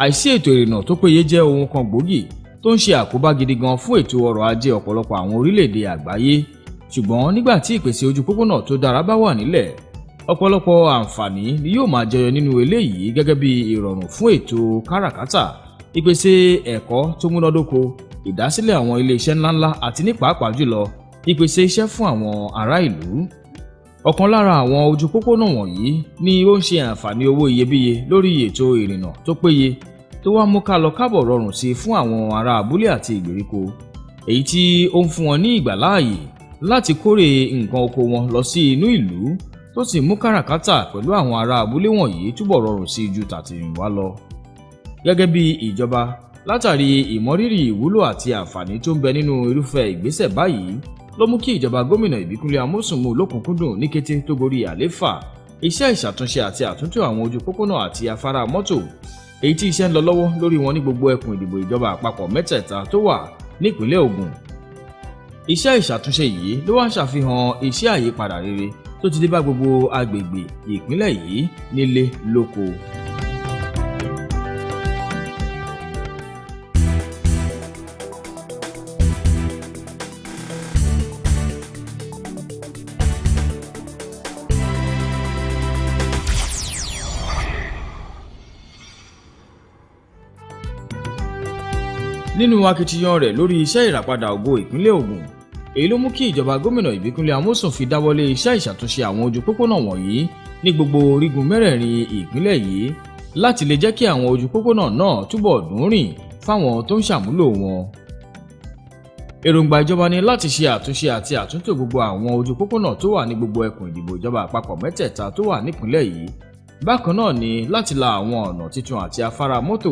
Àìsí ètò ìrìnnà tó péye jẹ́ ohun kan gbòógì tó ń ṣe àkóbá gidi gan fún ètò ọrọ̀ ajé ọ̀pọ̀lọpọ̀ àwọn orílẹ̀-èdè àgbáyé. Ṣùgbọ́n nígbà tí ìpèsè ojú pópónà tó dára bá wà nílẹ̀, ọ̀pọ̀lọpọ̀ àǹfààní ni yóò máa jẹyọ nínú eléyìí gẹ́gẹ́ bí ìrọ̀rùn fún ètò káràkátà, ìpèsè ẹ̀kọ́ tó múnádóko, ìdásílẹ̀ àwọn ilé-iṣẹ́ ńláńlá àti ní pàápàá jùlọ ìpèsè iṣẹ́ fún àwọn ará ìlú. Ọ̀kan lára àwọn ojú pópónà wọ̀nyí ni ó ń ṣe àǹfààní owó iyebíye lórí ètò ìrìnnà tó péye tó wá mú ká lọ kábọ̀ rọrùn sí fún àwọn ará abúlé àti ìgbèríko, èyí tí ó ń fún wọn ní ìgbàláàyè láti kórè nǹkan oko wọn lọ sí inú ìlú tó sì mú káràkátà pẹ̀lú àwọn ará abúlé wọ̀nyí túbọ̀ rọrùn sí ju tàtẹ̀yìnwá lọ. Gẹ́gẹ́ bí ìjọba, látàrí ìmọrírì ìwúlò àti àǹfààní tó ń bẹ nínú irúfẹ́ ìgbésẹ̀ báyìí ló mú kí ìjọba gómìnà Ìbíkúnlé Amósùn mú lókùnkúndùn ní kété tó gorí àléfà iṣẹ́ ìṣàtúnṣe àti àtúntò àwọn ojú pópónà àti afárá mọ́tò, èyí tí iṣẹ́ ń lọ lọ́wọ́ lórí wọn ní gbogbo ẹkùn ìdìbò ìjọba àpapọ̀ mẹ́tẹ̀ẹ̀ta tó wà nípínlẹ̀ Ògùn. Iṣẹ́ ìṣàtúnṣe yìí ló wá ń ṣàfihàn iṣẹ́ àyípadà rere tó ti dé bá gbogbo agbègbè ìpínlẹ̀ yìí nílé lóko. Nínú akitiyan rẹ̀ lórí iṣẹ́ ìràpadà ògo ìpínlẹ̀ Ògùn, èyí ló mú kí ìjọba gómìnà Ìbíkúnlé Amósùn fi dáwọ́lé iṣẹ́ ìṣàtúnṣe àwọn ojú pópónà wọ̀nyí ní gbogbo orígun mẹ́rẹ̀ẹ̀rin ìpínlẹ̀ yìí láti lè jẹ́ kí àwọn ojú pópónà náà túbọ̀ dùn rìn fáwọn tó ń ṣàmúlò wọn. Èròǹgbà ìjọba ni láti ṣe àtúnṣe àti àtúntò gbogbo àwọn ojú pópónà tó wà ní gbogbo ẹkùn ìdìbò ìjọba àpapọ̀ mẹ́tẹ̀ẹ̀ta tó wà nípìnlẹ̀ yìí. Bákan náà ni láti la àwọn ọ̀nà tuntun àti afárá mọ́tò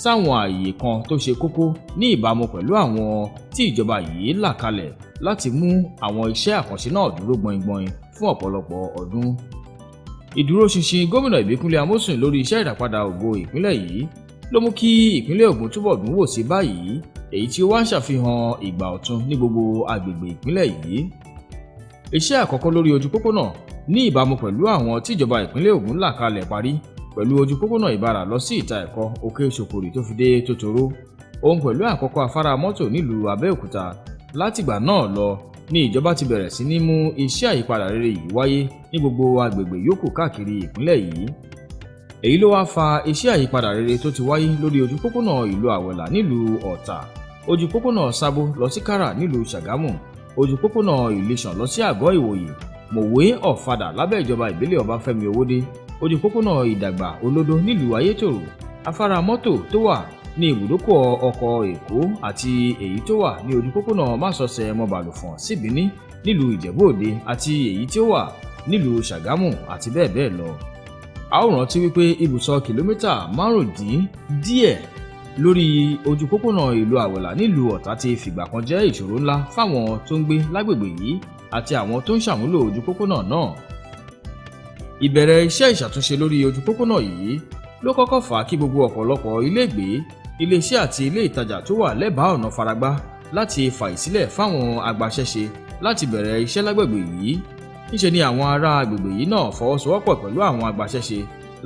sáwọn ààyè kan tó ṣe kókó ní ìbámu pẹ̀lú àwọn tí ìjọba yìí là kalẹ̀ láti mú àwọn iṣẹ́ àkànṣe náà dúró gbọ̀ngbọ̀n fún ọ̀pọ̀lọpọ̀ ọdún. Ìdúróṣinṣin gómìnà Ìbíkúnlé Amósùn lórí iṣẹ́ ìràpadà ògo ìpínlẹ̀ yìí ló mú kí ìpínlẹ̀ Ògùn túbọ̀ dùn wò sí báyìí, èyí tí ó wá ń ṣàfihàn ìgbà ọ̀tun ní gbogbo agbègbè ìpínlẹ̀ yìí. Iṣẹ́ àkọ́kọ́ lórí ojú pópónà ní ìbámu pẹ̀lú àwọn tí ìjọba ìpínlẹ̀ Ògùn là kalẹ̀ parí pẹ̀lú ojú pópónà Ìbàrà lọ sí Ìta Ẹ̀kọ́ Òkè Ṣòkòrì tó fi dé Tòtòrò, òun pẹ̀lú àkọ́kọ́ afárá mọ́tò nílùú Abẹ́òkúta. Látìgbà náà lọ ni ìjọba ti bẹ̀rẹ̀ sí ní mú iṣẹ́ àyípadà rere yìí wáyé ní gbogbo agbègbè yòókù káàkiri ìpínlẹ̀ yìí. Èyí ló wá fa iṣẹ́ àyípadà rere tó ti wáyé lórí ojú pópónà ìlú Àwẹ̀là nílùú Ọ̀tà, ojú pópónà Sábó lọ sí Kárà nílùú Ṣàgámù, ojú pópónà Ìlíṣàn lọ sí Àgọ́ Ìwòyè, Mòwe Ọ̀fadà lábẹ́ ìjọba ìbílẹ̀ Ọbáfẹ́mi Owódé, ojú pópónà Ìdàgbà Olódó nílùú Ayétòrò, afárá mọ́tò tó wà ní ibùdókọ̀ ọkọ̀ Èkó àti èyí tó wà ní ojú pópónà Másọ̀sẹ̀ Mọ́balùfọ̀n sí Bíní nílùú Ìjẹ̀bú Òde àti èyí tí ó wà nílùú Ṣàgámù àti bẹ́ẹ̀ bẹ́ẹ̀ lọ. A ó rántí wípé ibùsọ̀ kìlómítà márùndín-díẹ̀ lórí ojú pópónà ìlú Àwẹ̀là nílùú Ọ̀tà ti fìgbà kan jẹ́ ìṣòro ńlá fáwọn tó ń gbé lágbègbè yìí àti àwọn tó ń ṣàmúlò ojú pópónà náà. Ìbẹ̀rẹ̀ iṣẹ́ ìṣàtúnṣe lórí ojú pópónà yìí ló kọ́kọ́ fà á kí gbogbo ọ̀pọ̀lọpọ̀ ilégbé, iléeṣẹ́ àti ilé ìtajà tó wà lẹ́bàá ọ̀nà faragbá láti fàyè sílẹ̀ fáwọn agbaṣẹ́ṣe láti bẹ̀rẹ̀ iṣẹ́ lágbègbè yìí. Níṣe ni àwọn ará agbègbè yìí náà fọwọ́sowọ́pọ̀ pẹ̀lú àwọn agbaṣẹ́ṣe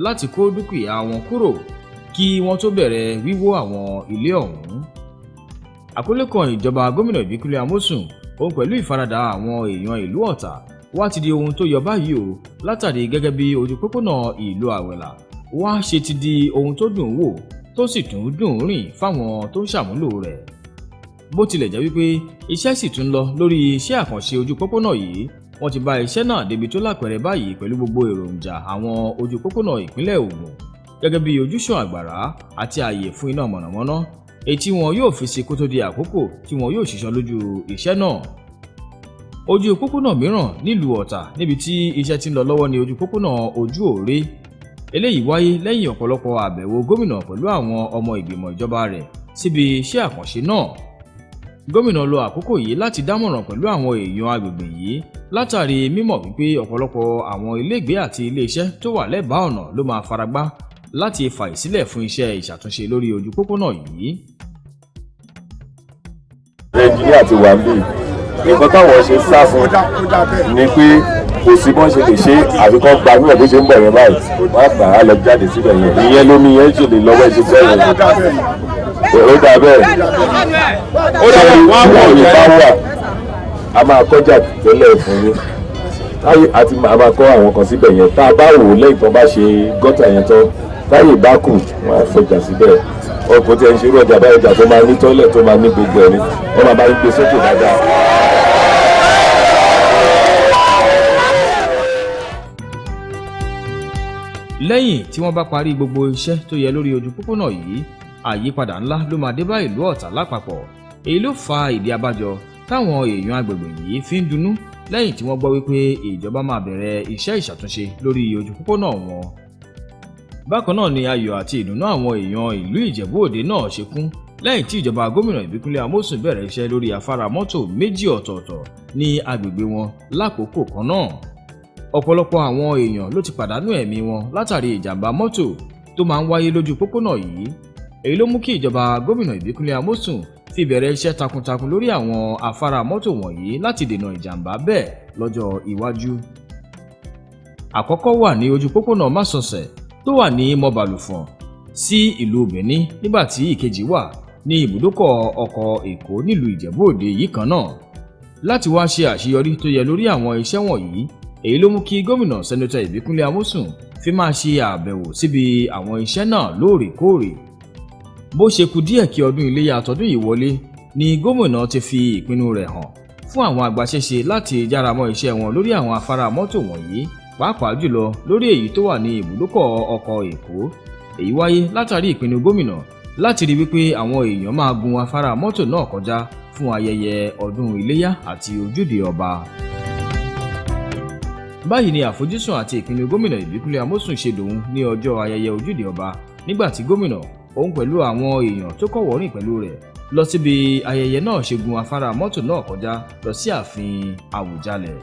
láti kó dúkìá wọn kúrò kí wọ́n tó bẹ̀rẹ̀ wíwó àwọn ilé ọ̀hún. Àkọlé kan ìjọba gómìnà Ìbíkúnlé Amósùn, òun pẹ̀lú ìfaradà àwọn èèyàn ìlú Ọ̀tà, wá ti di ohun tó yọ báyìí o, látàrí gẹ́gẹ́ bí ojú pópónà ìlú Àwẹ̀là wá ṣe ti di ohun tó dùn wò tó sì tún dùn rìn fáwọn tó ń ṣàmúlò rẹ̀. Bó tilẹ̀ jẹ́ wípé iṣẹ́ sì tún lọ lórí iṣẹ́ àkànṣe ojú pópónà yìí, wọ́n ti bá iṣẹ́ náà débi tó lápẹẹrẹ báyìí pẹ̀lú gbogbo èròjà àwọn ojú pópónà ìpínlẹ̀ Ògùn, gẹ́gẹ́ bí ojúṣàn àgbàrá àti ààyè fún iná mọ̀nàmọ́ná, èyí tí wọn yóò fi sí kó tó di àkókò tí wọn yóò ṣiṣọ́ lójú iṣẹ́ náà. Ojú pópónà mìíràn nílùú Ọ̀tà níbi tí iṣẹ́ ti ń lọ lọ́wọ́ ní ojú pópónà Ojú Òre. Eléyìí wáyé lẹ́yìn ọ̀pọ̀lọpọ̀ àbẹ̀wò gómìnà pẹ̀lú àwọn ọmọ ìgbìmọ̀ ìjọba rẹ̀ síbi iṣẹ́ àkànṣe náà. Gómìnà lo àkókò yìí láti dámọ̀ràn pẹ̀lú àwọn èèyàn agbègbè yìí látàrí mímọ̀ wípé ọ̀pọ̀lọpọ̀ àwọn ilégbé àti iléeṣẹ́ tó wà lẹ́bàá ọ̀nà ló máa faragbá láti fàyè sílẹ̀ fún iṣẹ́ ìṣàtúnṣe lórí ojú pópónà yìí. Nàìjíríà ti wà bí nǹkan táwọn ṣe sá fún ni pé kò sí bọ́n ṣe lè ṣe àfikún gba ní ọ̀bí ṣe ń bọ̀ yẹn báyìí wọ́n á gbà á lọ jáde síbẹ̀ yẹn ìyẹn lómi yẹn ṣe lè lọ́wọ́ ẹṣin fẹ́ yẹn ó dà bẹ́ẹ̀ ó dà bẹ́ẹ̀ wọ́n á wọ̀ ọ̀yẹ́ bá wà a máa kọjá tẹ́lẹ̀ fún yín táyé àti máa kọ́ àwọn kan síbẹ̀ yẹn tá a bá wò ó lẹ́yìn tó bá ṣe gọ́tà yẹn tán táyé bá kù wọ́n á fọjà síbẹ̀ ọkọ̀ tí ẹ ń ṣerú ọjà báyìí ọjà tó máa ní tọ́lẹ̀ tó máa ní gbogbo ẹ̀rí wọ́n máa bá ń gbé sókè dáadáa. lẹ́yìn tí wọ́n bá parí gbogbo iṣẹ́ tó yẹ lórí ojú pópónà yìí àyípadà ńlá ló máa dé bá ìlú Ọ̀tà lápapọ̀ èyí ló fa ìdí abájọ táwọn èèyàn agbègbè yìí fi ń dunnú lẹ́yìn tí wọ́n gbọ́ wípé ìjọba máa bẹ̀rẹ̀ iṣẹ́ ìṣàtúnṣe lórí ojú pópónà wọn. bákan náà ni ayọ̀ àti ìdùnnú àwọn èèyàn ìlú Ìjẹ̀bú Òde náà ṣe kún lẹ́yìn tí ìjọba gómìnà ìbíkúnlé Amósùn bẹ̀rẹ̀ iṣẹ́ lórí afárá mọ́tò méjì ọ̀tọ̀ọ̀tọ̀ ní agbègbè wọn lákòókò kan náà. ọ̀pọ̀lọpọ̀ àwọn èèyàn ló ti pàdánù ẹ̀mí wọn látàrí ìjàmbá mọ́tò tó máa ń wáyé lójú pópónà yìí èyí ló mú kí ìjọba gómìnà ìbíkúnlé Amósùn fi bẹ̀rẹ̀ iṣẹ́ takuntakun lórí àwọn afárá mọ́tò wọ̀nyí láti dènà ìjàmbá bẹ́ẹ̀ lọ́jọ́ iwájú. àkọ́kọ́ wà ní ojú pópónà Másọ̀sẹ̀ tó wà ní Mọ́balùfọ̀n sí ìlú Benin nígbàtí ìkejì wà ní ibùdókọ̀ ọkọ̀ Èkó nílùú Ìjẹ̀bú Òde yìí kan náà. láti wá ṣe àṣeyọrí tó yẹ lórí àwọn iṣẹ́ wọ̀nyí èyí ló mú kí gómìnà sẹ́nẹ́tọ̀ ìbíkúnlé Amósùn fi máa ṣe àbẹ̀wò síbi àwọn iṣẹ́ náà lóòrèkóòrè. bó ṣe kù díẹ̀ kí ọdún iléyá tọdún yìí wọlé ni gómìnà ti fi ìpinnu rẹ̀ hàn fún àwọn agbaṣẹ́ṣe láti jára mọ́ iṣẹ́ wọn lórí àwọn afárá mọ́tò wọ̀nyí pàápàá jùlọ lórí èyí tó wà ní ibùdókọ̀ ọkọ̀ Èkó. èyí wáyé látàrí ìpinnu gómìnà láti rí wípé àwọn èèyàn máa gun afárá mọ́tò náà kọjá fún ayẹyẹ ọdún iléyá àti ojúde ọba. báyìí ni àfojúsùn àti ìpinnu gómìnà ìbíkúnlé Amósùn ṣe dòun ní ọjọ́ ayẹyẹ ojúde ọba nígbàtí gómìnà òun pẹ̀lú àwọn èèyàn tó kọ̀wọ́rìn pẹ̀lú rẹ̀ lọ síbi ayẹyẹ náà ṣe gun afárá mọ́tò náà kọjá lọ sí ààfin Àwùjalẹ̀.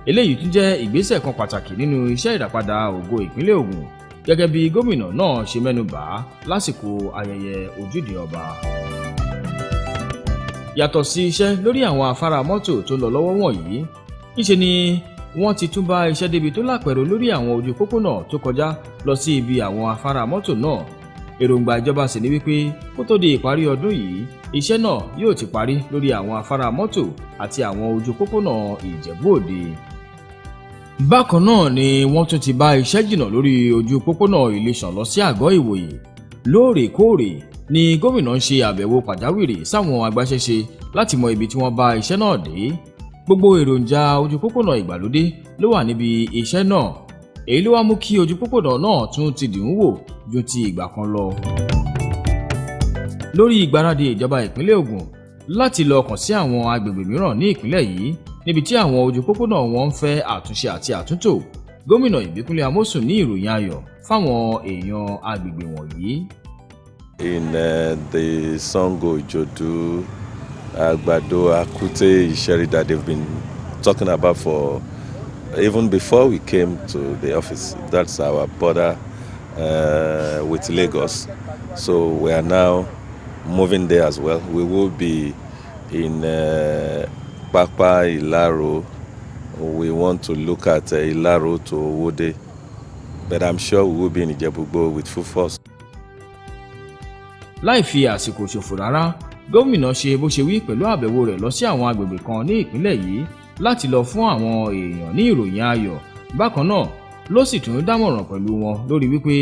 eléyìí tún jẹ́ ìgbésẹ̀ kan pàtàkì nínú iṣẹ́ ìràpadà ògo ìpínlẹ̀ Ògùn gẹ́gẹ́ bí gómìnà náà ṣe mẹ́nu bà á lásìkò ayẹyẹ ojúde ọba. yàtọ̀ sí iṣẹ́ lórí àwọn afárá mọ́tò tó lọ lọ́wọ́ wọ̀nyí níṣe ni wọ́n ti tún bá iṣẹ́ débi tó lápẹ̀rẹ̀ lórí àwọn ojú pópónà tó kọjá lọ sí ibi àwọn afárá mọ́tò náà. èròǹgbà ìjọba sì ni wípé kó tó di ìparí ọdún yìí iṣẹ́ náà yóò ti parí lórí àwọn afárá mọ́tò àti àwọn ojú pópónà Ìjẹ̀bú Òde. bákan náà ni wọ́n tún ti bá iṣẹ́ jìnnà lórí ojú pópónà Ìlẹ̀ṣàn lọ sí àgọ́ ìwòye. lóòrèkóòrè ni gómìnà ń ṣe àbẹ̀wò pàjáwìrì sáwọn agbaṣẹ́ṣe láti mọ ibi tí wọ́n bá iṣẹ́ náà dé. gbogbo èròjà ojú pópónà ìgbàlódé ló wà níbi iṣẹ́ náà èyí ló wá mú kí ojú pópónà náà tún ti dùn ún wò ju ti ìgbà kan lọ. lórí ìgbáradì ìjọba ìpínlẹ̀ Ògùn láti lọ kàn sí àwọn agbègbè mìíràn ní ìpínlẹ̀ yìí níbi tí àwọn ojú pópónà wọn ń fẹ́ àtúnṣe àti àtúntò gómìnà ìbíkúnlé Amósùn ní ìròyìn ayọ̀ fáwọn èèyàn agbègbè wọ̀nyí. In the Sango, Ijodu, Agbado, Akute, Isheri that they've been talking about for even before we came to the office. That's our border with Lagos. So we are now moving there as well. We will be in Papa, Ilaro. We want to look at Ilaro to Owode. But I'm sure we will be in Ijebu with full force. láì fi àsìkò ṣòfò rárá gómìnà ṣe bó ṣe wí pẹ̀lú àbẹ̀wò rẹ̀ lọ sí àwọn agbègbè kan ní ìpínlẹ̀ yìí láti lọ fún àwọn èèyàn ní ìròyìn ayọ̀. bákan náà ló sì tún dámọ̀ràn pẹ̀lú wọn lórí wípé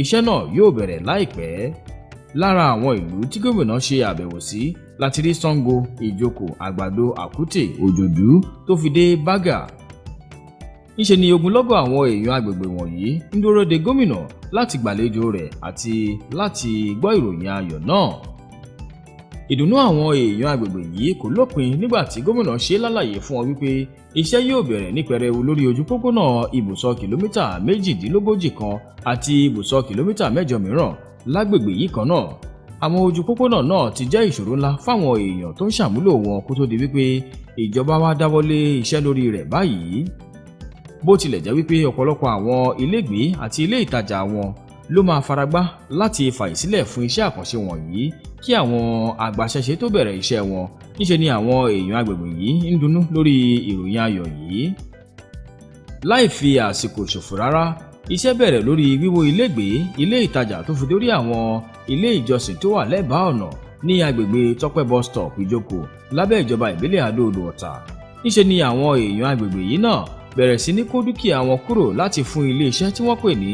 iṣẹ́ náà yóò bẹ̀rẹ̀ láìpẹ́. lára àwọn ìlú tí gómìnà ṣe àbẹ̀wò sí láti rí Sango, Ìjókòó, Àgbàdo, Àkútè, Òjòdú tó fi dé Bágà. níṣe ni ogunlọ́gọ̀ àwọn èèyàn agbègbè wọ̀nyí ń dúró de gómìnà láti gbàlejò rẹ̀ àti láti gbọ́ ìròyìn ayọ̀ náà. ìdùnnú àwọn èèyàn agbègbè yìí kò lópin nígbà tí gómìnà ṣe lálàyé fún wọn wípé iṣẹ́ yóò bẹ̀rẹ̀ ní pẹrẹwu lórí ojú pópónà ibùsọ̀ kìlómítà 38 kan àti ibùsọ̀ kìlómítà 8 mìíràn lágbègbè yìí kan náà. àwọn ojú pópónà náà ti jẹ́ ìṣòro ńlá fáwọn èèyàn tó ń ṣàmúlò wọn kó tó di wípé ìjọba wá dáwọ́lé iṣẹ́ lórí rẹ̀ báyìí. bó tilẹ̀ jẹ́ wípé ọ̀pọ̀lọpọ̀ àwọn ilégbèé àti ilé ìtajà wọn ló máa faragbá láti fàyè sílẹ̀ fún iṣẹ́ àkànṣe wọ̀nyí kí àwọn agbaṣẹ́ṣe tó bẹ̀rẹ̀ iṣẹ́ wọn. níṣe ni àwọn èèyàn agbègbè yìí ń dunnú lórí ìròyìn ayọ̀ yìí. láì fi àsìkò ṣòfò rárá iṣẹ́ bẹ̀rẹ̀ lórí wíwó ilégbèé ilé ìtajà tó fi dórí àwọn ilé ìjọsìn tó wà lẹ́bàá ọ̀nà ní agbègbè Tọ́pẹ́ bus stop Ìjókòó lábẹ́ ìjọba ìbílẹ̀ Adó-Odò Ọ̀tà. Níṣe ni àwọn èèyàn agbègbè yìí náà bẹ̀rẹ̀ sí ní kó dúkìá wọn kúrò láti fún ilé iṣẹ́ tí wọ́n pè ní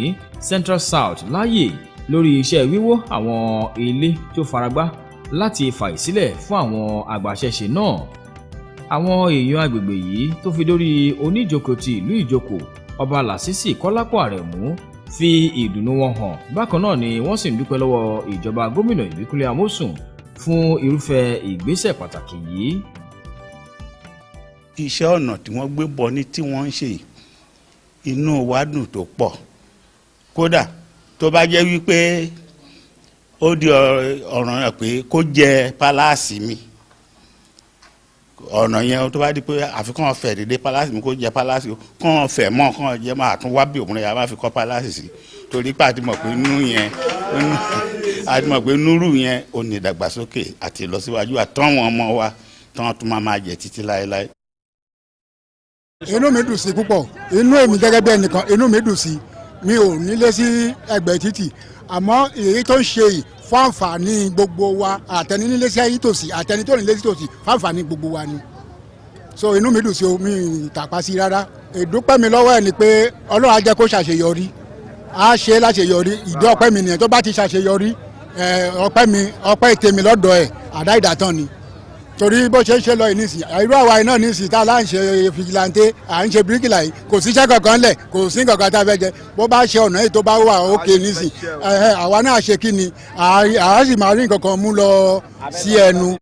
Central South láàyè lórí iṣẹ́ wíwó àwọn ilé tó faragbá láti fàyè sílẹ̀ fún àwọn agbaṣẹ́ṣe náà. Àwọn èèyàn agbègbè yìí tó fi dórí oníjókòó ti ìlú Ìjókòó Ọba Lásìsì Kọ́lápọ̀ Àrẹ̀mú fi ìdùnnú wọn hàn. Bákan náà ni wọ́n sì ń dúpẹ́ lọ́wọ́ ìjọba gómìnà Ìbíkúnlé Amósùn fún irúfẹ́ ìgbésẹ̀ pàtàkì yìí. Iṣẹ́ ọ̀nà tí wọ́n gbé bọ̀ ní tí wọ́n ń ṣe inú wa dùn tó pọ̀. Kódà tó bá jẹ́ wípé ó di ọ̀ràn yẹn pé kó jẹ pálásì mi, ọ̀nà yẹn tó bá di pé àfikún ọ̀fẹ́ dédé pálásì mi kó jẹ pálásì kàn ọ̀fẹ́ mọ́ kàn jẹ́ máa tún wá bí òun yà máa fi kọ́ pálásì sí, torí pé àti mọ̀ pé núrù yẹn ò ní ìdàgbàsókè àti ìlọsíwájú àtọ́wọn ọmọ wa tán tún máa jẹ títí láéláé. Inú mi dùn sí púpọ̀, inú èmi gẹ́gẹ́ bí ẹnìkan inú mi dùn sí, mi ò nílé sí ẹgbẹ́ títì, àmọ́ èyí tó ń ṣe yìí fún àǹfààní gbogbo wa, àtẹni nílé sí ayé tòsí àtẹni tó nílé sí tòsí fún àǹfààní gbogbo wa ni. So inú mi dùn sí o, mi tàpá sí rárá. Ìdúpẹ́ mi lọ́wọ́ ẹ̀ ni pé Ọlọ́run á jẹ́ kó ṣàṣeyọrí, á ṣe é láṣeyọrí. Ìdí ọpẹ́ mi nìyẹn, tó bá ti ṣàṣeyọrí ọpẹ́ tèmi lọ́dọ̀ ẹ̀ àdá ìdátán ni. Torí bó ṣe ń ṣe lọ ìnísìn irú àwa iná nísìn tá a láǹ ṣe fìjìláńtẹ́ à ń ṣe bíríkìlà yìí kò síṣẹ́ kankan lẹ̀ kò sí kankan tá a fẹ́ jẹ bó bá ṣe ọ̀nà yìí tó bá wà òkè nísìn àwa náà ṣe kí ni àá sì máa rí nǹkan kan mú lọ sí ẹnu.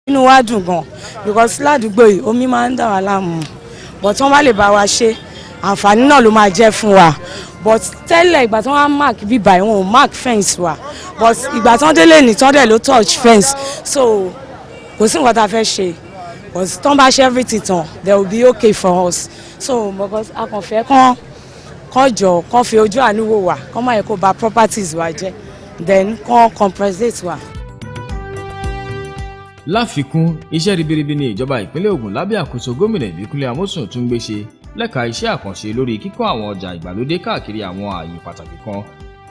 Inú wa dùn gan because ládùúgbò yìí omi máa ń dà wá láàmú but wọ́n bá lè bá wa ṣe àǹfààní náà ló máa jẹ́ fún wa but tẹ́lẹ̀ ìgbà tí wọ́n á mark bíbá ìwọ̀n ò mark fence wa but ìgbà tí wọ́n délé ní tán dẹ̀ ló touch fence so kò sí nǹkan tá a fẹ́ ṣe but tí wọ́n bá ṣe everything tán there will be okay for us so because a kàn fẹ́ kán jọ kán fi ojú àánú wò wá kán má yẹ kó bà properties wa jẹ́ then kán compensate wa. Láfikún iṣẹ́ ribiribi ni ìjọba ìpínlẹ̀ Ògùn lábẹ́ àkóso gómìnà Ìbíkúnlé Amósùn tún gbé ṣe lẹ́ka iṣẹ́ àkànṣe lórí kíkọ́ àwọn ọjà ìgbàlódé káàkiri àwọn ààyè pàtàkì kan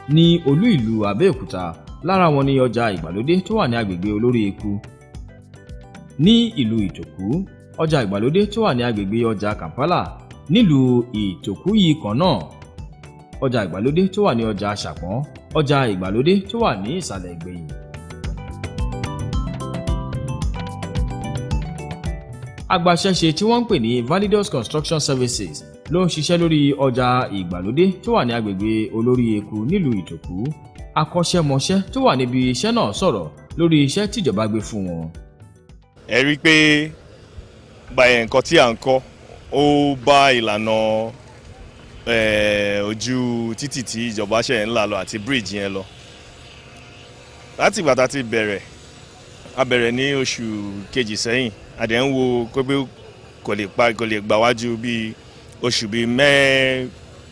ní olú ìlú Abẹ́òkúta. Lára wọn ni ọjà ìgbàlódé tó wà ní agbègbè Olórí Eku ní ìlú Ìtòkú, ọjà ìgbàlódé tó wà ní agbègbè ọjà Kampala nílùú Ìtòkú yìí kan náà, ọjà ìgbàlódé tó wà ní ọjà Ṣàpọ́n, ọjà ìgbàlódé tó wà ní ìsàlẹ̀ Ìgbẹ̀yìn. Agbaṣẹ́ṣe tí wọ́n ń pè ní Validus Construction Services ló ń ṣiṣẹ́ lórí ọjà ìgbàlódé tó wà ní agbègbè Olórí Eku nílùú Ìtòkú. Akọ́ṣẹ́mọṣẹ́ tó wà níbi iṣẹ́ náà sọ̀rọ̀ lórí iṣẹ́ tíjọba gbé fún wọn. Ẹ rí i pé báyẹn nǹkan tí à ń kọ́ ó bá ìlànà ojú títì tí ìjọba ṣe ń là lọ àti bíríìjì yẹn lọ. Láti ìgbà tá a ti bẹ̀rẹ̀ a bẹ̀rẹ̀ ní oṣù kejì sẹ́yìn a dẹ̀ ń wo pé kò lè gbà wájú bíi oṣù bíi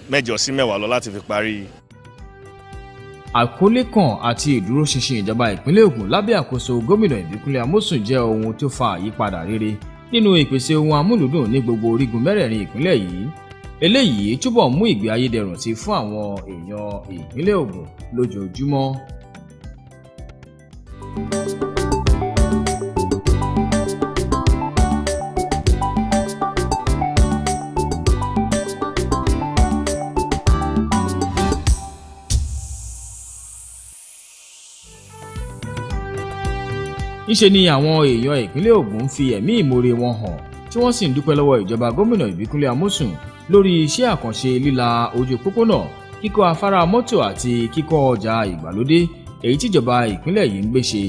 mẹ́jọ sí mẹ́wàá lọ láti fi parí. Àkọlé kan àti ìdúróṣinṣin ìjọba ìpínlẹ̀ Ògùn lábẹ́ àkóso gómìnà Ìbíkúnlé Amósùn jẹ́ ohun tó fa àyípadà rere nínú ìpèsè ohun amúlùdùn ní gbogbo orígun mẹ́rẹ̀ẹ̀rin ìpínlẹ̀ yìí. Eléyìí túbọ̀ mú ìgbé ayé dẹrùn sí fún àwọn èèyàn ìpínlẹ̀ Ògùn lójoojúmọ́. Níṣe ni àwọn èèyàn ìpínlẹ̀ Ògùn fi ẹ̀mí ìmoore wọn hàn tí wọ́n sì ń dúpẹ́ lọ́wọ́ ìjọba gómìnà Ìbíkúnlé Amósùn lórí iṣẹ́ àkànṣe líla ojú pópónà, kíkọ́ afárá mọ́tò àti kíkọ́ ọjà ìgbàlódé èyí tíjọba ìpínlẹ̀ yìí ń gbé ṣe.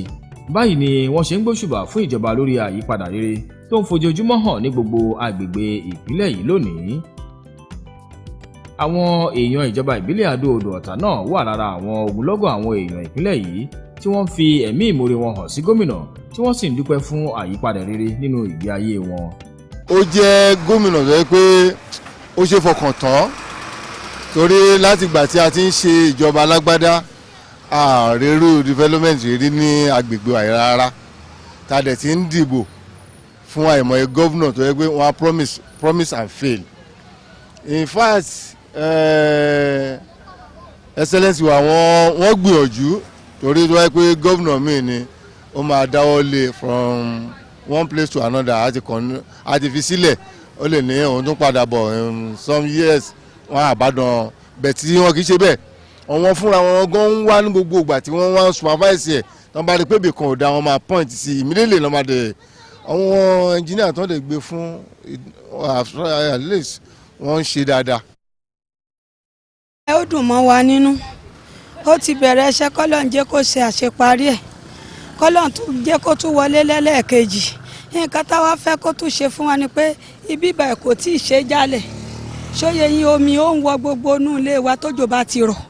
Báyìí ni wọ́n ṣe ń gbóṣùbà fún ìjọba lórí àyípadà rere tó ń fojoojúmọ́ hàn ní gbogbo agbègbè ìpínlẹ̀ yìí lónìí. Àwọn èèyàn ìjọba ìbílẹ̀ Adó-Odò Ọ̀tà náà wà lára àwọn ogunlọ́gọ̀ àwọn èèyàn ìpínlẹ̀ yìí tí wọ́n fi ẹ̀mí ìmoore wọn hàn sí gómìnà tí wọ́n sì ń dúpẹ́ fún àyípadà rere nínú ìgbé ayé wọn. Ó jẹ́ gómìnà tó yẹ pé ó ṣe fọkàn tán torí láti ìgbà tí a ti ń ṣe ìjọba alágbádá àrèrú development rí ní agbègbè wa rárá, tá a dẹ̀ ti ń dìbò fún àìmọye gómìnà tó yẹ pé wọ́n á promise and fail. in fact excellence wa wọ́n gbìyànjú torí tó wáyé pé gómìnà mi ni ó máa dáwọ́ lé from one place to another àti fi sílẹ̀ ó lè ní òun tún padà bọ̀ in some years wọ́n àbádàn bẹ̀ tí wọ́n kì í ṣe bẹ́ẹ̀ àwọn fúnra wọn gan ń wá ní gbogbo ìgbà tí wọ́n wá supervise ẹ̀ tán bá rí pé ibìkan ò da wọn máa point sí immediately lọ́mọdé àwọn engineer tó lè gbé fún at least wọ́n ń ṣe dáadáa. ó dùn mọ́ wa nínú ó ti bẹ̀rẹ̀ iṣẹ́ kọ́lọ́n jẹ́ kó ṣe àṣeparí ẹ̀ kọ́lọ́n tún jẹ́ kó tún wọlé lẹ́lẹ́ẹ̀kejì nǹkan táwa fẹ́ kó tún ṣe fún wa ni pé ibi ìbàyẹ̀ kò tí ì ṣe jálẹ̀ ṣóye yín omi ó ń wọ gbogbo inú ilé wa tójò bá ti rọ̀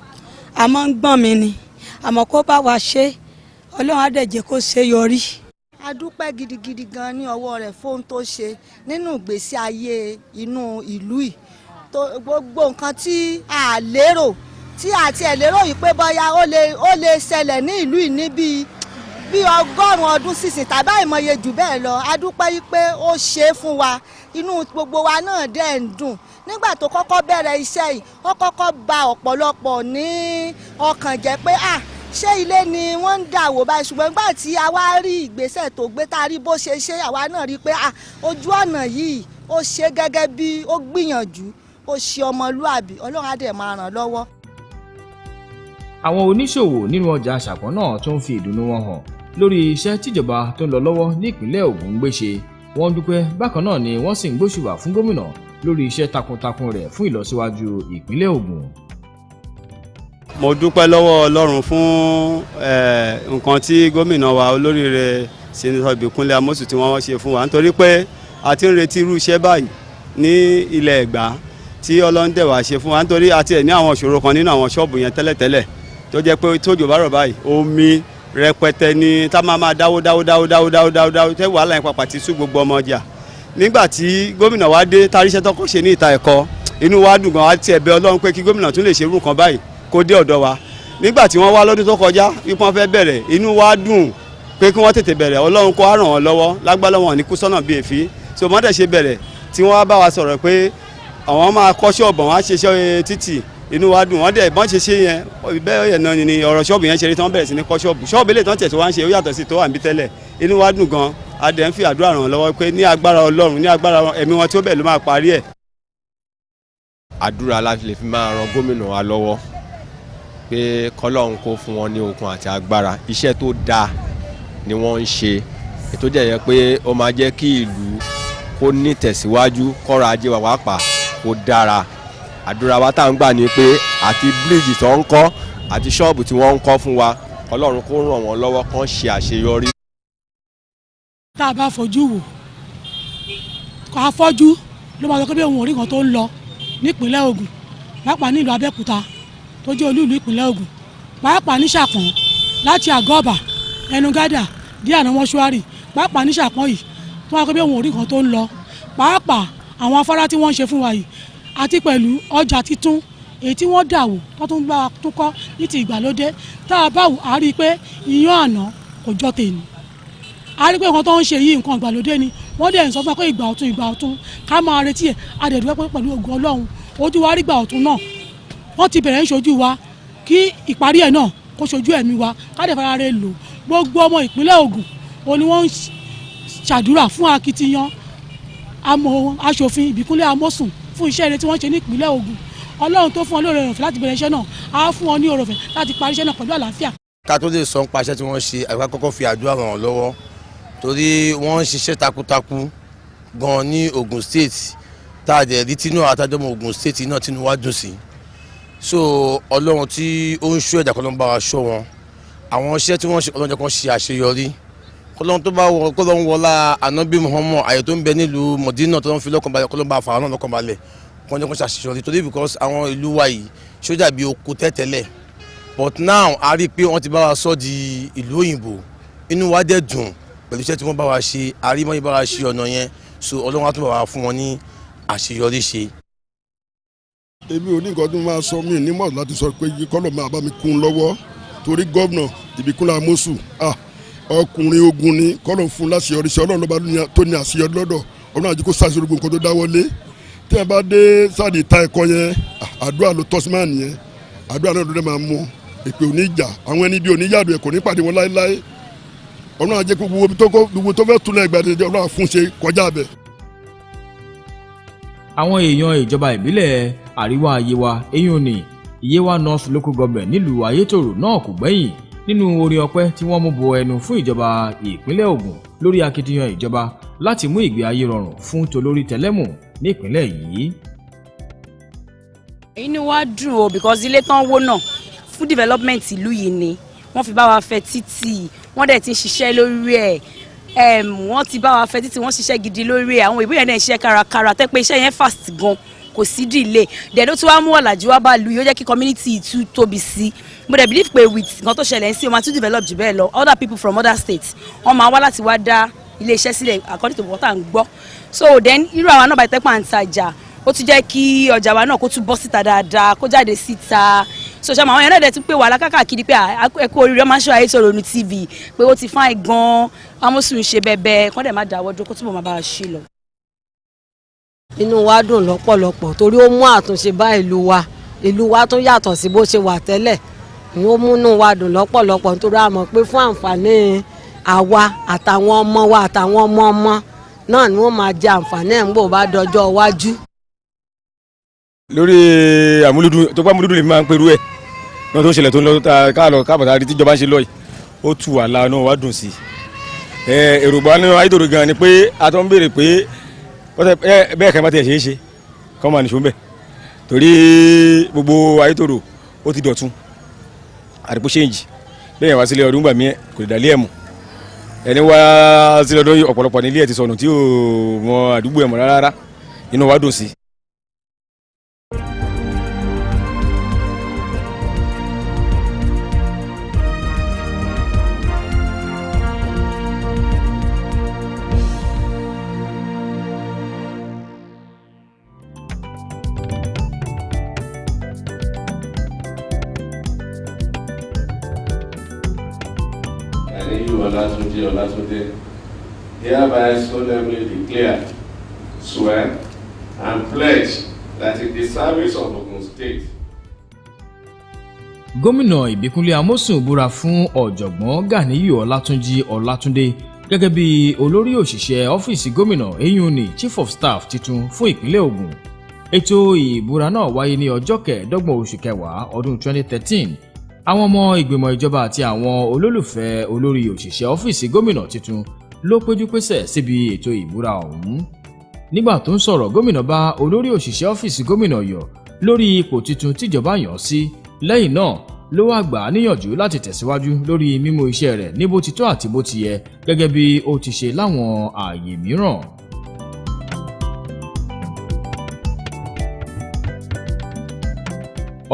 àmọ́ ń gbọ́n mi ni àmọ́ kó bá wa ṣe ọlọ́run á dẹ̀ jẹ́ kó ṣe yọrí. a dúpẹ́ gidigidi gan ní ọwọ́ rẹ̀ fóun tó ṣe nínú ìgbésí ayé inú ìlú yìí gbogbo nǹkan tí a lérò tí àti ẹ̀ lérò yìí pé bóyá ó lè ṣẹlẹ̀ ní ìlú yìí ní bí 100 ọdún sísìn tàbí àìmọye jù bẹ́ẹ̀ lọ a dúpẹ́ yìí pé ó ṣe é fún wa inú gbogbo wa náà dẹ̀ ń dùn nígbà tó kọ́kọ́ bẹ̀rẹ̀ iṣẹ́ yìí ó kọ́kọ́ ba ọ̀pọ̀lọpọ̀ ní ọkàn jẹ́ pé ṣé ilé ni wọ́n ń dà wò báyìí ṣùgbọ́n nígbà tí a wá rí ìgbésẹ̀ tó gbé tá a rí bó ṣe ṣe àwa náà rí pé ojú ọ̀nà yìí ó ṣe gẹ́gẹ́ bí ó gbìyànjú ó ṣe ọmọlúàbí ọlọ́run á dẹ̀ máa ràn lọ́wọ́. àwọn oníṣòwò nínú ọjà àṣàpọ̀n náà tó ń fi ìdùnnú wọn hàn lórí iṣẹ́ tíjọba tó ń lọ lọ́wọ́ ní ìpínlẹ̀ Ògùn ń gbé ṣe wọ́n dúpẹ́ bákan náà ni wọ́n sì ń gbóṣùbà fún gómìnà lórí iṣẹ́ takuntakun rẹ̀ fún ìlọsíwájú ìpínlẹ̀ Ògùn. mo dúpẹ́ lọ́wọ́ Ọlọ́run fún nǹkan tí gómìnà wa olóríire Senator Ìbíkúnlé Amósùn tí wọ́n ṣe fún wa nítorí pé a ti ń retí irú iṣẹ́ báyìí ní ilẹ̀ Ẹ̀gbá tí Ọlọ́run dẹ̀ wá ṣe fún wa nítorí àti ẹ̀ ní àwọn ìṣòro kan nínú àwọn ṣọ́ọ̀bù yẹn tẹ́lẹ̀tẹ́lẹ̀ tó jẹ́ pé tójò bá rọ̀ báyìí omi rẹpẹtẹ ni tá máa dáwó tẹ́ wàhálà yẹn pàpà ti sú gbogbo ọmọ ọjà nígbà tí gómìnà wa dé taríṣẹ́ tọ́kọ́ ṣe ní ìta ẹ̀kọ́ inú wa dùn gan àti ẹ̀bẹ̀ Ọlọ́run pé kí gómìnà tún lè ṣe irú nǹkan báyìí kó dé ọ̀dọ̀ wa nígbà tí wọ́n wá lọ́dún tó kọjá wípé wọ́n fẹ́ bẹ̀rẹ̀ inú wa dùn pé kí wọ́n tètè bẹ̀rẹ̀ Ọlọ́run kó ràn wọ́n lọ́wọ́ lágbára wọn ní kú sọ́nà bíi èéfín so mọ́tẹ̀ ṣe bẹ̀rẹ̀ tí wọ́n wá bá wa sọ̀rọ̀ pé àwọn máa kọ́ ṣọ́ọ̀bù wọn á ṣe iṣẹ́ títì inú wa dùn wọ́n dẹ̀ bọ́n ṣe ṣe yẹn bẹ́ẹ̀ yẹn náà ni ọ̀rọ̀ ṣọ́ọ̀bù yẹn ṣe rí tí wọ́n bẹ̀rẹ̀ sí ní kọ́ ṣọ́ọ̀bù ilé tán tẹ̀sí wá ń ṣe ó yàtọ̀ sí tó wà níbí tẹ́lẹ̀ inú wa dùn gan a dẹ̀ ń fi àdúrà ràn lọ́wọ́ pé ní agbára Ọlọ́run ní agbára ẹ̀mí wọn tí ó bẹ̀ ló máa parí ẹ̀. àdúrà láti lè fi máa ran gómìnà wa lọ́wọ́ pé kọ́lọ́run kó fún wọn ní okun àti agbára iṣẹ́ tó dáa ni wọ́n ń ṣe ètò jẹ́ yẹ pé ó máa jẹ́ kí ìlú kó ní tẹ̀síwájú kọ́rọ̀ ajé wa pàápàá kó dára àdúrà wa tá à ń gbà ní pé àti bíríìjì tó ń kọ́ àti ṣọ́ọ̀bù tí wọ́n ń kọ́ fún wa Ọlọ́run kó ràn wọ́n lọ́wọ́ kán ṣe àṣeyọrí. tá a bá fojú wò kó a fọ́jú ló máa sọ pé òun ò rí nǹkan tó ń lọ nípínlẹ̀ Ògùn pàápàá nílùú Abẹ́òkúta tó jẹ́ olú ìlú ìpínlẹ̀ Ògùn pàápàá ní Ṣàpọ̀n láti Àgọ́ọ̀bà Ẹnugádà díẹ̀ àná mọ́ṣúárì pàápàá ní Ṣàpọ̀n yìí tó máa sọ pé òun ò rí nǹkan tó ń lọ pàápàá àwọn afárá tí wọ́n ń ṣe fún wa yìí àti pẹ̀lú ọjà títún èyí tí wọ́n dà wò tó tún bá tún kọ́ ní ti ìgbàlódé tá a bá wò á rí i pé iyán àná kò jọ tèmi a rí i pé nǹkan tó ń ṣe yìí nǹkan ìgbàlódé ni wọ́n dẹ̀ ń sọ fún wa pé ìgbà ọ̀tun ká máa retí ẹ̀ a dẹ̀ dúpẹ́ pẹ̀lú ògo Ọlọ́run ojú wa rí ìgbà ọ̀tun náà wọ́n ti bẹ̀rẹ̀ ń ṣojú wa kí ìparí ẹ̀ náà kó ṣojú ẹ̀mí wa ká dẹ̀ fara rẹ̀ lò gbogbo ọmọ ìpínlẹ̀ Ògùn òun ni wọ́n ń ṣàdúrà fún akitiyan aṣòfin Ìbíkúnlé Amósùn fún iṣẹ́ rere tí wọ́n ṣe ní ìpínlẹ̀ Ògùn Ọlọ́run tó fún ọ ní oore ọ̀fẹ́ láti bẹ̀rẹ̀ iṣẹ́ náà á fún ọ ní oore ọ̀fẹ́ láti parí iṣẹ́ náà pẹ̀lú àlàáfíà. ká tó lè sọ ń paṣẹ tí wọ́n ṣe àgbà kọ́kọ́ fi àdúrà ràn wọ́n lọ́wọ́ torí wọ́n ń ṣiṣẹ́ takuntakun gan ní Ògùn state tá a dẹ̀ rí tinú àtàjọmọ Ògùn state náà tinú wá dùn sí so Ọlọ́run tí ó ń ṣọ́ ẹ̀dá kan ló ń bá wa ṣọ́ wọn àwọn iṣẹ́ tí wọ́n ṣe Ọlọ́run kan ṣe àṣeyọrí Ọlọ́run tó bá wọ kọ́lọ́run wọlá ànábì Muhammad àyè tó ń bẹ nílùú Mọ̀dínà tó ń fi lọ́kàn balẹ̀ kọ́lọ́run bá fà náà lọ́kàn balẹ̀ wọ́n jẹ́ kó ṣàṣeyọrí torí because àwọn ìlú wa yìí sójà bíi oko tẹ́tẹ́lẹ̀ but now a rí i pé wọ́n ti bá wa sọ di ìlú òyìnbó inú wa dẹ̀ dùn pẹ̀lú iṣẹ́ tí wọ́n bá wa ṣe àrímọ́ yìí bá wa ṣe ọ̀nà yẹn so Ọlọ́run á tún bá wa fún wọn ní àṣeyọrí ṣe. èmi ò ní nǹkan tó máa sọ mí nímọ̀ láti sọ pé kọ́lọ̀ máa bá mi kún un lọ́wọ́ torí gómìnà Ìbíkúnlé Amósùn ọkùnrin ogun ni kọ́lọ̀ fún láṣeyọrí ṣe Ọlọ́run ló bá tó ní àṣeyọrí lọ́dọ̀ Ọlọ́run àti kó ṣàṣeyọrí gbogbo nǹkan tó dáwọ́lé tí ẹ bá dé sáàdì ta ẹ̀kọ́ yẹn àdúrà ló tọ́ sí máa nìyẹn àdúrà náà ló dé máa mú èpè oníjà àwọn ẹni bí oníyàdó ẹ̀ kò ní pàdé wọn láéláé ọlọ́run á jẹ́ kó gbogbo tó fẹ́ túlẹ̀ gbàdéjọ́ ọlọ́run á fún ṣe kọjá bẹ̀. àwọn èèyàn ìjọba ìbílẹ̀ àríwá Yewa eyín Yewa North Local Government nílùú Ayétòrò náà kò gbẹ́yìn nínú orin ọpẹ́ tí wọ́n mú bo ẹnu fún ìjọba ìpínlẹ̀ Ògùn lórí akitiyan ìjọba láti mú ìgbé ayé rọrùn fún tolórí tẹlẹ́mù nípínlẹ̀ yìí. inú wa dùn o because ilé tán wó náà fún development ìlú yìí ni wọ́n fi bá wa fẹ́ títì wọ́n dẹ̀ ti ń ṣiṣẹ́ lórí ẹ̀ wọ́n ti bá wa fẹ́ títì wọ́n ṣiṣẹ́ gidi lórí ẹ̀ àwọn ìbí yẹn náà ṣiṣẹ́ kárakára tẹ́ pé iṣẹ́ yẹn fast gan kò sí delay dẹ̀dọ́ tí wàá mú ọ̀làjú wá bá lu yóò jẹ́ kí community tún tóbi sí mo dẹ̀ believe pé with nǹkan tó ṣẹlẹ̀ ń sí o máa tún develop jù bẹ́ẹ̀ lọ other people from other states wọ́n máa wá láti wá dá ilé iṣẹ́ sílẹ̀ according to what à ń gbọ́ so then irú àwọn náà bá tẹ́pà ń tajà ó tún jẹ́ kí ọjà wa náà kó tún bọ́ síta dáadáa kó jáde síta so ṣe àwọn èèyàn náà dẹ̀ tún pé wàhálà káàkiri pé ẹ kú oríire ọmọ aṣọ Ayétòrò ní TV pé ó ti fáìn gan amósùn ṣe bẹ́ẹ̀ kọ́ dẹ̀ má dáwọ́ dúró kó túbọ̀ máa bá a ṣe lọ. inú wa dùn lọ́pọ̀lọpọ̀ torí ó mú àtúnṣe bá ìlú wa tún yàtọ̀ sí bó ṣe wà tẹ́lẹ̀ ni ó múnú wa dùn lọ́pọ̀lọpọ̀ nítorí a mọ̀ pé fún àǹfààní àwa àtàwọn ọmọ wa àtàwọn ọmọ náà ni wọ́n máa jẹ àǹfààní ẹ̀ ń bò bá dọjọ́ iwájú. lórí àmúlùdùn tó bá múlùdùn lè máa ń perú ẹ̀ náà tó ń ṣẹlẹ̀ tó ń lọ káàbọ̀tà rí tíjọba ń ṣe lọ yìí ó tù wà láàánú wa dùn sí i èròǹgbà ní Ayétòrò gan ni pé a tó ń béèrè pé bẹ́ẹ̀ kẹ́ bá tiẹ̀ ṣe é ṣe kọ́ máa nìṣó ń bẹ̀ torí gbogbo Ayétòrò ó ti dọ̀tun àdìpọ̀ ṣéǹjì bẹ́ẹ̀ wá sílé ọdún gbà mí kò lè dàlí ẹ̀ mọ̀ ẹni wá sílé ọdún ọ̀pọ̀lọpọ̀ nílé ẹ̀ ti sọnù tí ò mọ àdúgbò ẹ̀ mọ̀ rárá inú wa dùn sí i. Olatunde, hereby solemnly declare, swear, and pledge that in the service of Ogun State. Gómìnà Ìbíkúnlé Amósùn búra fún ọ̀jọ̀gbọ́n Ganiyu Ọlátúnjí Ọlátúndé gẹ́gẹ́ bí olórí òṣìṣẹ́ ọ́fíìsì gómìnà eyín Chief of Staff titun fún ìpínlẹ̀ Ògùn. Ètò ìbúra náà wáyé ní ọjọ́ kẹẹ̀ẹ́dọ́gbọ̀n oṣù kẹwàá ọdún 2013. Àwọn ọmọ ìgbìmọ̀ ìjọba àti àwọn olólùfẹ́ olórí òṣìṣẹ́ ọ́fíìsì gómìnà tuntun ló péjú pésẹ̀ síbi ètò ìbúra ọ̀hún. Nígbà tó ń sọ̀rọ̀ gómìnà bá olórí òṣìṣẹ́ ọ́fíìsì gómìnà yọ̀ lórí ipò tuntun tíjọba yàn sí lẹ́yìn náà ló wá gbà á níyànjú láti tẹ̀síwájú lórí mímú iṣẹ́ rẹ̀ ní bó ti tọ́ àti bó ti yẹ gẹ́gẹ́ bí ó ti ṣe láwọn ààyè mìíràn.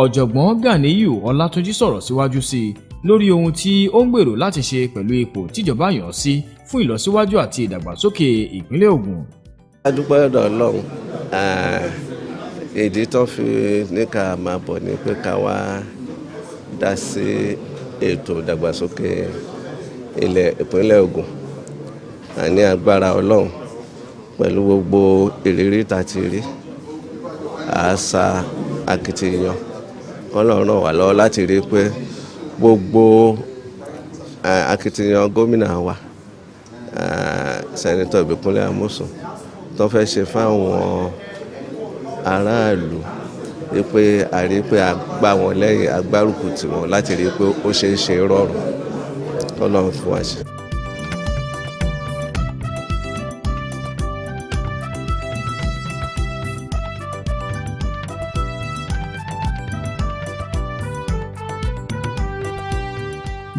Ọ̀jọ̀gbọ́n Ganiyu Ọlátúnjí sọ̀rọ̀ síwájú sí i lórí ohun tí ó ń gbèrò láti ṣe pẹ̀lú ipò tíjọba yàn sí fún ìlọsíwájú àti ìdàgbàsókè ìpínlẹ̀ Ògùn. A dúpẹ́ lọ́dọ̀ Ọlọ́run ìdí tó fi ní ká máa bọ̀ ní pé ká wá dá sí ètò ìdàgbàsókè ilẹ̀ ìpínlẹ̀ Ògùn àní agbára Ọlọ́run pẹ̀lú gbogbo ìrírí tá a ti rí àṣà akitiyan Ọlọ́run ràn wá lọ́wọ́ láti rí pé gbogbo akitiyan gómìnà wa sẹ́nitọ̀ Ìbíkúnlé Amósùn tó fẹ́ ṣe fáwọn aráàlú wípé a rí pé a gbà wọ́n lẹ́yìn agbárùkù tì wọ́n láti rí pé ó ṣeé ṣe rọrùn Ọlọ́run fún wa ṣe.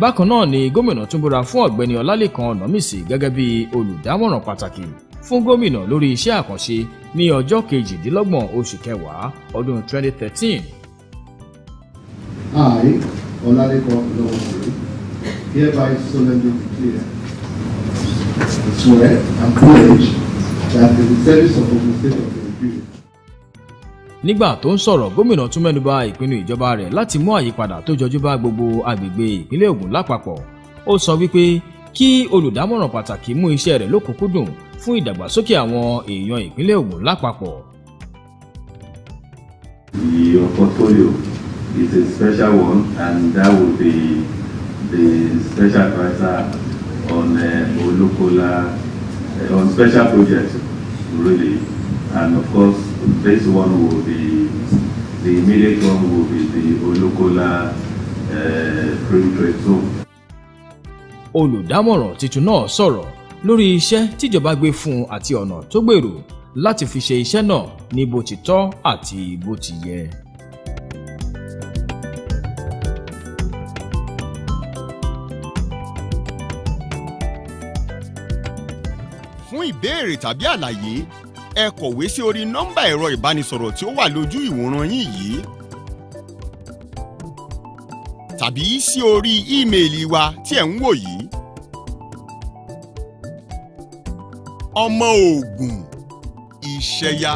Bákan náà ni gómìnà tún búra fún ọ̀gbẹ́ni Ọlálékan Ọ̀nàmísì gẹ́gẹ́ bí olùdámọ̀ràn pàtàkì fún gómìnà lórí iṣẹ́ àkànṣe ní ọjọ́ kejìdínlọ́gbọ̀n oṣù kẹwàá ọdún 2013. I, Ọlálékan Ọ̀nàmísì, hereby solemnly declare, swear and pledge that in the service of Ogun State of Nigeria. Nígbà tó ń sọ̀rọ̀ gómìnà tún mẹ́nubà ìpinnu ìjọba rẹ̀ láti mú àyípadà tó jọjú bá gbogbo agbègbè ìpínlẹ̀ Ògùn lápapọ̀. Ó sọ wípé kí olùdámọ̀ràn pàtàkì mú iṣẹ́ rẹ̀ lókùnkúndùn fún ìdàgbàsókè àwọn èèyàn ìpínlẹ̀ Ògùn lápapọ̀. Your portfolio is a special one, and that will be the special advisor on Olukola, on special projects, really. And of course, this one will be, the immediate one will be the Olukola free trade zone. Olùdámọ̀ràn tuntun náà sọ̀rọ̀ lórí iṣẹ́ tíjọba gbé fún un àti ọ̀nà tó gbèrò láti fi ṣe iṣẹ́ náà ní bó ti tọ́ àti bó ti yẹ. Fún ìbéèrè tàbí àlàyé, ẹ kọ̀wé sí orí nọ́mbà ẹ̀rọ ìbánisọ̀rọ̀ tí ó wà lójú ìwòran yín yìí, tàbí sí orí ímeèlì wa tí ẹ̀ ń wò yìí. Ọmọ Ògùn, Ìṣẹ́yá.